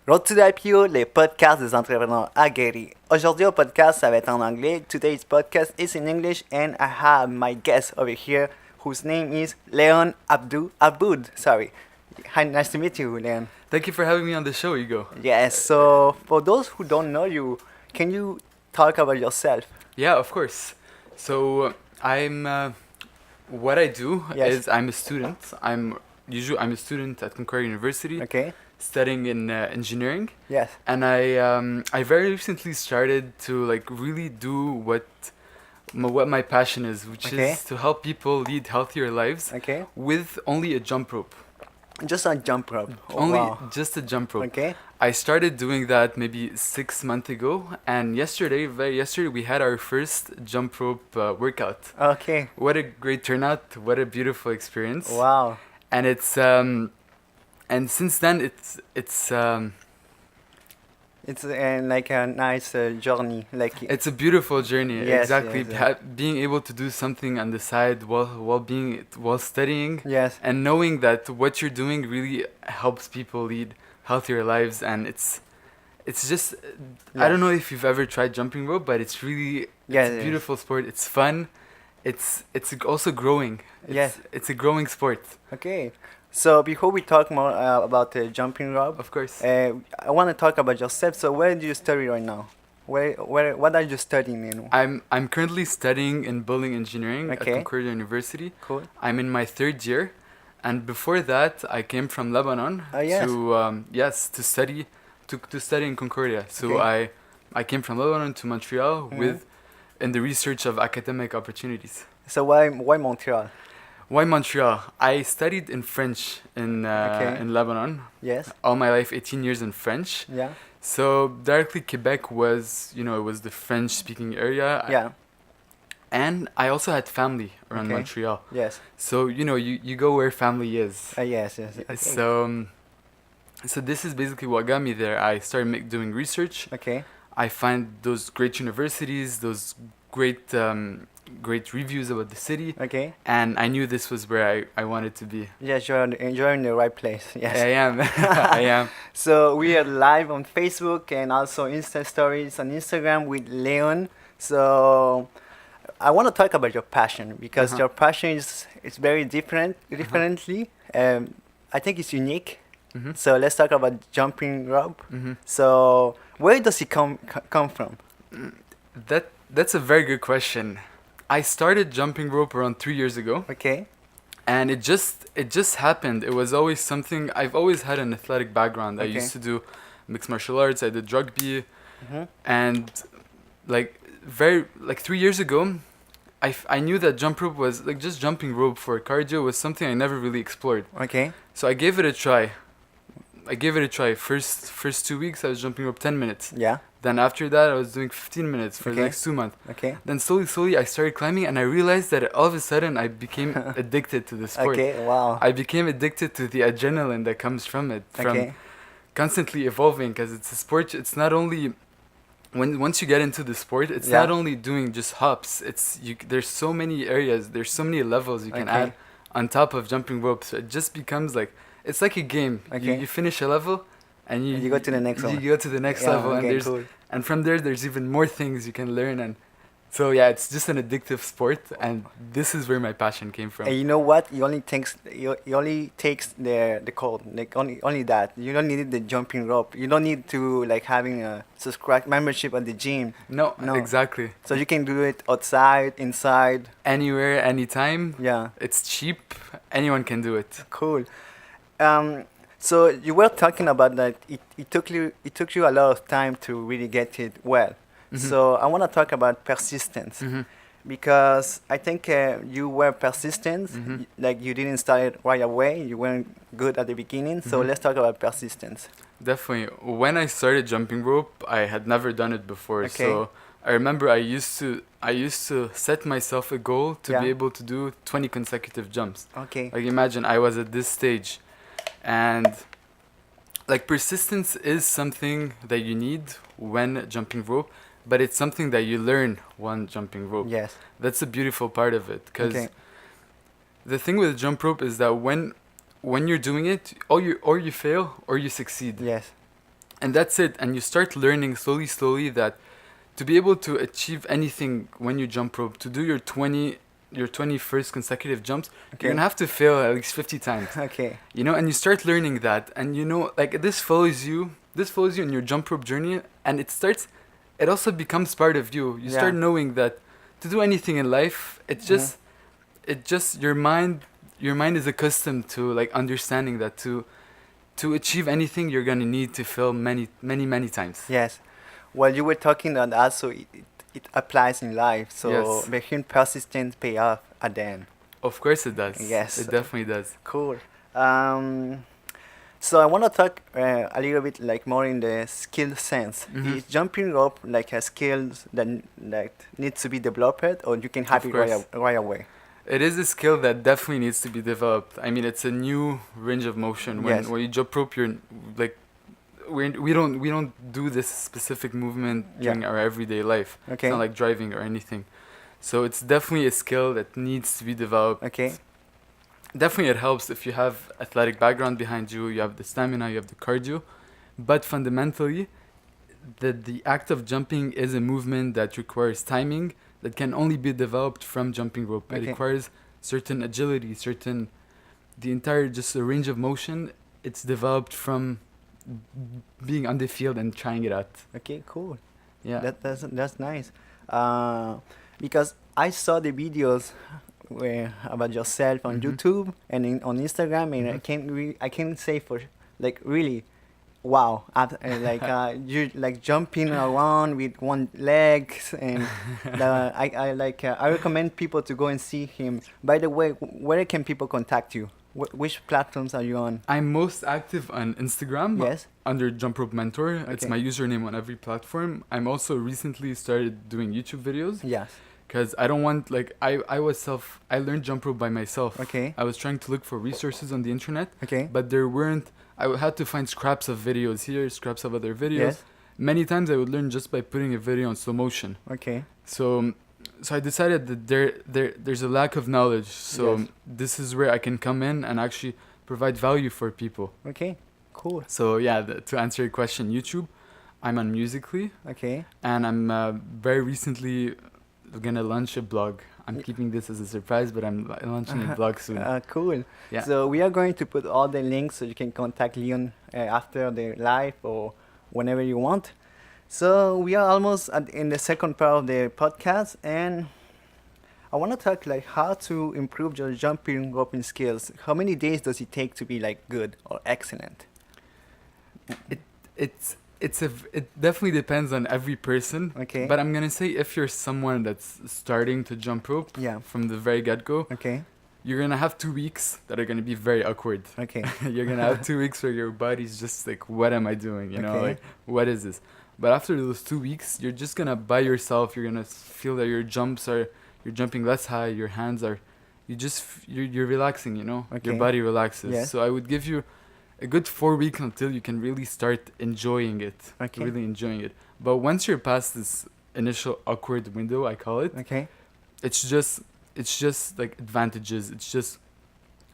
Road to the IPO, les podcasts des entrepreneurs aguerris. Aujourd'hui, au podcast, ça va être en anglais. Today's podcast is in English, and I have my guest over here, whose name is Leon Abboud. Sorry. Hi, nice to meet you, Leon. Thank you for having me on the show, Hugo. Yes, so for those who don't know you, can you talk about yourself? Yeah, of course. So what I do Yes. is I'm a student. I'm a student at Concordia University, Okay. studying in engineering, Yes. and I very recently started to really do what my passion is, which Okay. is to help people lead healthier lives Okay. with only a jump rope. Just a jump rope. Oh, Only wow. just a jump rope. Okay. I started doing that maybe 6 months ago, and yesterday we had our first jump rope workout. Okay. What a great turnout! What a beautiful experience! Wow. And and since then it's It's like a nice journey. Like it's a beautiful journey. Yes, Exactly, yes. being able to do something on the side while studying, Yes. and knowing that what you're doing really helps people lead healthier lives, and it's just Yeah. I don't know if you've ever tried jumping rope, but it's really Yeah, it's it a is. beautiful sport. It's fun. It's also growing. Yes. It's a growing sport, Okay. So before we talk more about the jumping rope, of course. I want to talk about yourself. So where do you study right now? What are you studying in? I'm currently studying in building engineering at Okay. Concordia University. Cool. I'm in my 3rd year, and before that, I came from Lebanon Oh, yes. to study in Concordia. So Okay. I came from Lebanon to Montreal Mhm. in the research of academic opportunities. So why Montreal? Why Montreal? I studied in French Okay. in Lebanon Yes. all my life, 18 years in French. Yeah. So directly Quebec was, it was the French speaking area. Yeah. And I also had family around Okay. Montreal. Yes. So, you go where family is. Yes. Yes. Okay. So this is basically what got me there. I started doing research. Okay. I find those great universities, those great reviews about the city. Okay. And I knew this was where I wanted to be. Yes, you're in the right place. Yes. I am. I am. So we are live on Facebook and also Insta stories on Instagram with Leon. So I want to talk about your passion because Uh-huh. your passion is very differently. I think it's unique. Mm-hmm. So let's talk about jumping rope. Mm-hmm. So where does it come from? That's a very good question. I started jumping rope around 3 years ago. Okay. And it just happened. It was always something. I've always had an athletic background. I Okay. used to do mixed martial arts. I did rugby, Mm-hmm. and 3 years ago, I knew that jump rope was just jumping rope for cardio was something I never really explored. Okay. So I gave it a try. First 2 weeks I was jumping rope 10 minutes. Yeah. Then after that I was doing 15 minutes for the Okay. next 2 months. Okay. Then slowly I started climbing, and I realized that all of a sudden I became addicted to the sport. Okay. Wow. I became addicted to the adrenaline that comes from it, from Okay. constantly evolving, because it's a sport. It's not only once you get into the sport, it's Yeah. not only doing just hops. There's so many areas, there's so many levels you can Okay. add on top of jumping ropes. So it just becomes it's like a game. Okay. You finish a level, and You go to the next one. You go to the next Yeah, level, and okay, cool. and from there's even more things you can learn, and so yeah, it's just an addictive sport, and this is where my passion came from. And you know what? It only takes the code, like only that. You don't need the jumping rope. You don't need to having a subscribe membership at the gym. No, No. exactly. So you can do it outside, inside. Anywhere, anytime. Yeah, It's cheap. Anyone can do it. cool. So you were talking about that. It took you a lot of time to really get it well. Mhm. So I want to talk about persistence. Mhm. Because I think you were persistent, Mhm. like you didn't start it right away. You weren't good at the beginning. So Mhm. let's talk about persistence. Definitely. When I started jumping rope, I had never done it before. Okay. So I remember I used to set myself a goal to Yeah. be able to do 20 consecutive jumps. Okay. Like imagine I was at this stage, and persistence is something that you need when jumping rope, but it's something that you learn when jumping rope. Yes. That's a beautiful part of it, because Okay. the thing with jump rope is that when you're doing it, or you fail or you succeed. Yes. And that's it. And you start learning slowly that to be able to achieve anything when you jump rope, to do your 21st consecutive jumps, you're gonna have to fail at least 50 times. Okay. You know, and you start learning that, and you know, like this follows you in your jump rope journey, and it also becomes part of you. You start knowing that to do anything in life, it just your mind is accustomed to like understanding that to achieve anything you're gonna need to fail many times. Yes. Well, you were talking that also it applies in life. So Yes. being persistent pay off at the end. Of course it does. Yes. It definitely does. Cool. So I want to talk a little bit like more in the skill sense. Mhm. Is jumping rope like a skill that needs to be developed, or you can have Of it course. right away? It is a skill that definitely needs to be developed. I mean, it's a new range of motion. When you jump rope, you're like, we don't do this specific movement during our everyday life. Okay. It's not like driving or anything. So it's definitely a skill that needs to be developed. Okay. Definitely it helps if you have athletic background behind you, you have the stamina, you have the cardio. But fundamentally, the act of jumping is a movement that requires timing that can only be developed from jumping rope. It Okay. requires certain agility, the entire just a range of motion. It's developed from being on the field and trying it out. Okay. Cool. Yeah. That's nice. Because I saw the videos about yourself on Mhm. YouTube and on Instagram, and I can say for like really, wow! You like jumping around with one leg, and I recommend people to go and see him. By the way, where can people contact you? Which platforms are you on? I'm most active on Instagram. Yes. Under Jump Rope Mentor. It's Okay. my username on every platform. I'm also recently started doing YouTube videos. Yes. Because I don't want, like, I learned jump rope by myself. Okay. I was trying to look for resources on the internet, Okay. but there weren't, had to find scraps of videos here, scraps of other videos. Yes. Many times I would learn just by putting a video on slow motion. Okay. So I decided that there's a lack of knowledge. So Yes. this is where I can come in and actually provide value for people. Okay. Cool. So yeah, to answer your question, YouTube, I'm on Musical.ly, Okay. and I'm very recently gonna launch a blog. I'm keeping this as a surprise, but I'm launching a blog soon. Cool. Yeah. So we are going to put all the links so you can contact Leon after the live or whenever you want. So we are almost in the second part of the podcast, and I want to talk like how to improve your jumping roping skills. How many days does it take to be like good or excellent? It definitely depends on every person. Okay. But I'm gonna say if you're someone that's starting to jump rope Yeah. from the very get-go, Okay. you're gonna have 2 weeks that are gonna be very awkward. Okay. You're gonna have 2 weeks where your body's just like, what am I doing? You know, Okay. like, what is this? But after those 2 weeks, you're just gonna by yourself. You're gonna feel that you're jumping less high. Your hands are, you're relaxing. You know, your Okay. body relaxes. Yes. So I would give you a good 4 weeks until you can really start enjoying it. Okay. Really enjoying it. But once you're past this initial awkward window, I call it, Okay. it's just like advantages. It's just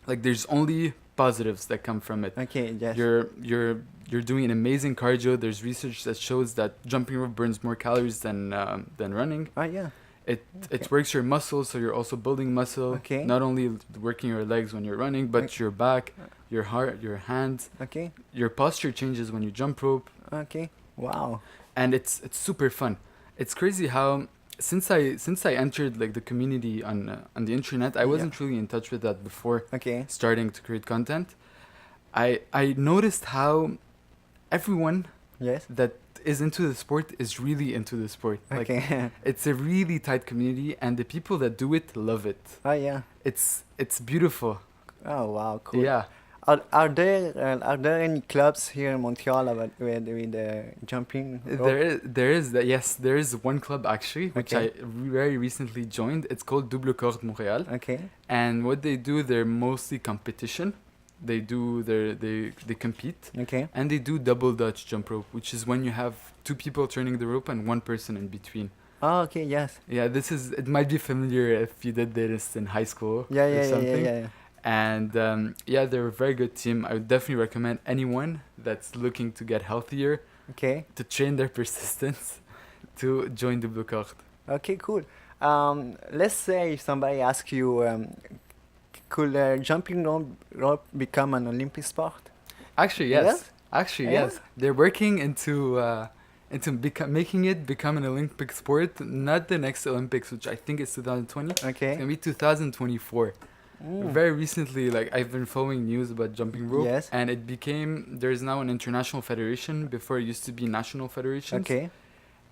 like there's only positives that come from it. Okay. Yes. You're doing an amazing cardio. There's research that shows that jumping rope burns more calories than running. Oh yeah. It Okay. works your muscles, so you're also building muscle. Okay. Not only working your legs when you're running, but Okay. your back, your heart, your hands. Okay. Your posture changes when you jump rope, Okay. Wow. and it's super fun. It's crazy how since I entered like the community on the internet, I wasn't really in touch with that before Okay. starting to create content. I noticed how everyone Yes. that is into the sport is really into the sport. Like, Okay. it's a really tight community, and the people that do it love it. Oh yeah. It's beautiful. Oh wow. Cool. Yeah. Are there any clubs here in Montreal with jumping rope? There is one club actually, which Okay. I very recently joined. It's called Double Corde Montréal, Okay. and what they do, they're mostly competition. They compete, Okay. and they do double Dutch jump rope, which is when you have 2 people turning the rope and 1 person in between. Oh okay. Yes. Yeah, it might be familiar if you did this in high school Yeah. or Yeah. Yeah. something. Yeah. Yeah. And yeah, they're a very good team. I would definitely recommend anyone that's looking to get healthier Okay. to train their persistence to join the blue card. Okay, cool. Let's say if somebody asks you, could jumping rope become an Olympic sport? Actually, Yeah? yes. Actually, Yeah? yes. They're working into making it become an Olympic sport. Not the next Olympics, which I think is 2020. It's Okay. gonna be 2024. Mm. Very recently, like I've been following news about jumping rope, Yes. and it became there's now an international federation. Before it used to be national federations. Okay.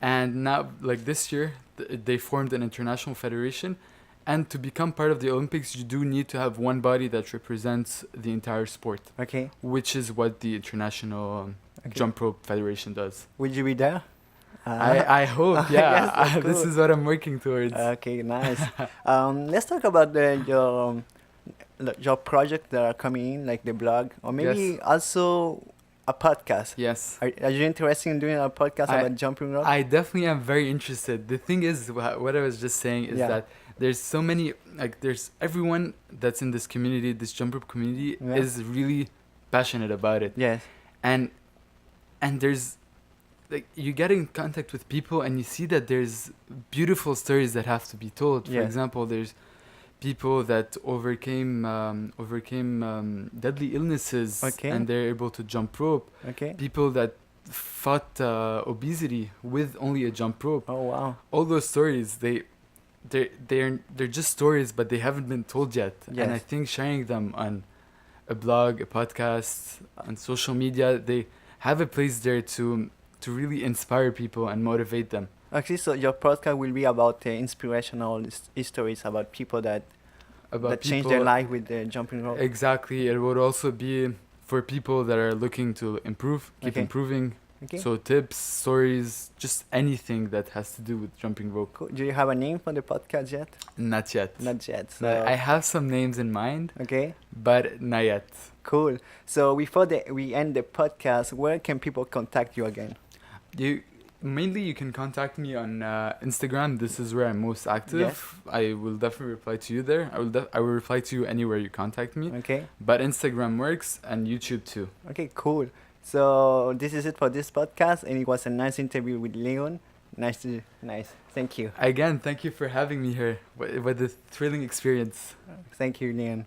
And now, like this year, they formed an international federation. And to become part of the Olympics, you do need to have one body that represents the entire sport, Okay. which is what the International Okay. Jump Rope Federation does. Would you be there? I hope, yeah. Yes, that's This cool. is what I'm working towards. Okay, nice. Let's talk about your project that are coming in, like the blog, or maybe Yes. also a podcast. Yes. Are you interested in doing a podcast about jumping rope? I definitely am very interested. The thing is, what I was just saying is Yeah. that there's so many, like, there's everyone that's in this community, this jump rope community, Yeah. is really passionate about it. Yes. And there's, like, you get in contact with people and you see that there's beautiful stories that have to be told. For Yeah. example, there's people that overcame deadly illnesses, Okay. and they're able to jump rope. Okay. People that fought obesity with only a jump rope. Oh wow. All those stories, they're just stories, but they haven't been told yet. And I Yes. think sharing them on a blog, a podcast, on social media, they have a place there to really inspire people and motivate them. Actually, so your podcast will be about inspirational stories about people that change their life with the jumping rope. Exactly. It would also be for people that are looking to improve, keep Okay. improving. Okay. So tips, stories, just anything that has to do with jumping rope. Cool. Do you have a name for the podcast yet? Not yet. Not yet. So I have some names in mind, okay. but not yet. Cool. So before we end the podcast, where can people contact you again? You can contact me on Instagram. This is where I'm most active. Yes. I will definitely reply to you there. I will reply to you anywhere you contact me. Okay. But Instagram works, and YouTube too. Okay, cool. So this is it for this podcast, and it was a nice interview with Leon. Nice. Thank you. Again, thank you for having me here. What a thrilling experience. Thank you, Leon.